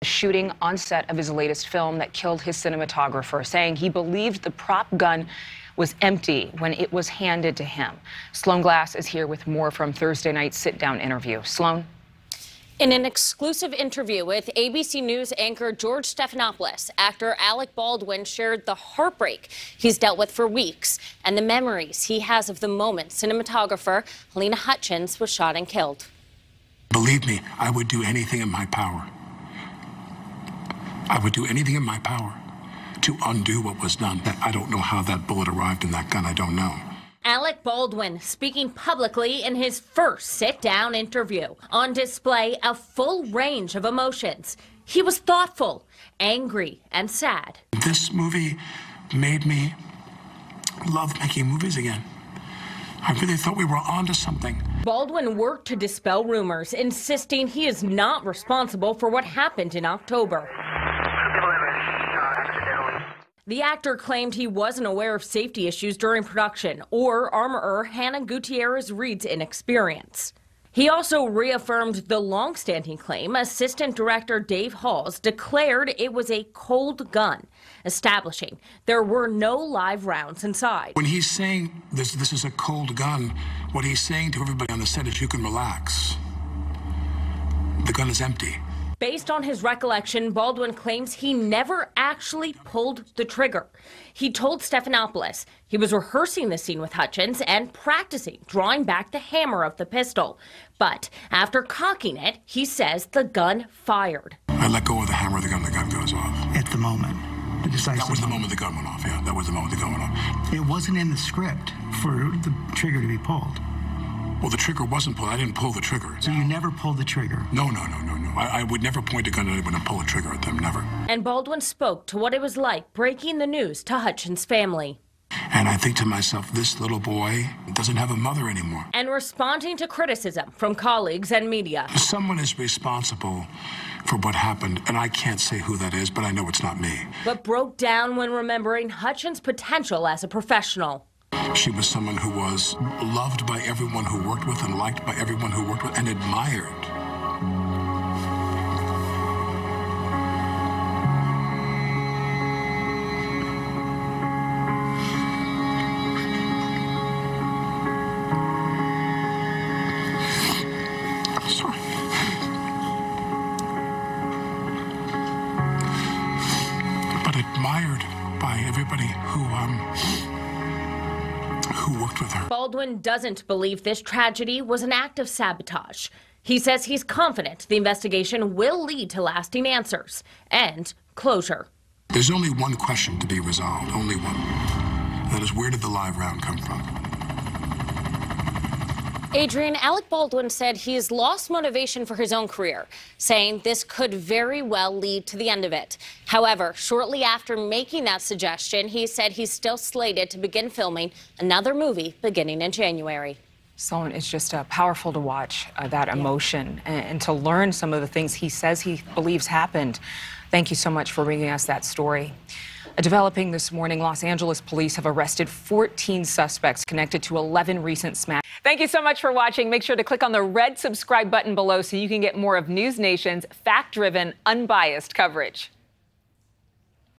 shooting on set of his latest film that killed his cinematographer, saying he believed the prop gun was empty when it was handed to him. Sloan Glass is here with more from Thursday night's sit-down interview. Sloan? In an exclusive interview with ABC News anchor George Stephanopoulos, actor Alec Baldwin shared the heartbreak he's dealt with for weeks and the memories he has of the moment cinematographer Halyna Hutchins was shot and killed. Believe me, I would do anything in my power. I would do anything in my power to undo what was done. I don't know how that bullet arrived in that gun. I don't know. Alec Baldwin speaking publicly in his first sit-down interview. On display, a full range of emotions. He was thoughtful, angry, and sad. This movie made me love making movies again. I really thought we were onto something. Baldwin worked to dispel rumors, insisting he is not responsible for what happened in October. The actor claimed he wasn't aware of safety issues during production or armorer Hannah Gutierrez-Reed's inexperience. He also reaffirmed the long-standing claim Assistant Director Dave Halls declared it was a cold gun, establishing there were no live rounds inside. When he's saying this is a cold gun, what he's saying to everybody on the set is you can relax. The gun is empty. Based on his recollection, Baldwin claims he never actually pulled the trigger. He told Stephanopoulos he was rehearsing the scene with Hutchins and practicing drawing back the hammer of the pistol. But after cocking it, he says the gun fired. I let go of the hammer, the gun goes off. At the moment. That was the moment the gun went off, yeah. That was the moment the gun went off. It wasn't in the script for the trigger to be pulled. Well, the trigger wasn't pulled. I didn't pull the trigger. So you never pulled the trigger? No. I would never point a gun at anyone and pull a trigger at them, never. And Baldwin spoke to what it was like breaking the news to Hutchins' family. And I think to myself, this little boy doesn't have a mother anymore. And responding to criticism from colleagues and media. Someone is responsible for what happened, and I can't say who that is, but I know it's not me. But broke down when remembering Hutchins' potential as a professional. She was someone who was loved by everyone who worked with and liked by everyone who worked with and admired. I'm sorry. But admired by everybody who worked with her. Baldwin doesn't believe this tragedy was an act of sabotage. He says he's confident the investigation will lead to lasting answers and closure. There's only one question to be resolved, only one. That is, where did the live round come from? Adrian, Alec Baldwin said he's lost motivation for his own career, saying this could very well lead to the end of it. However, shortly after making that suggestion, he said he's still slated to begin filming another movie beginning in January. Sloan, it's just powerful to watch that emotion and to learn some of the things he says he believes happened. Thank you so much for bringing us that story. Developing this morning, Los Angeles police have arrested 14 suspects connected to 11 recent smash. Thank you so much for watching. Make sure to click on the red subscribe button below so you can get more of NewsNation's fact-driven, unbiased coverage.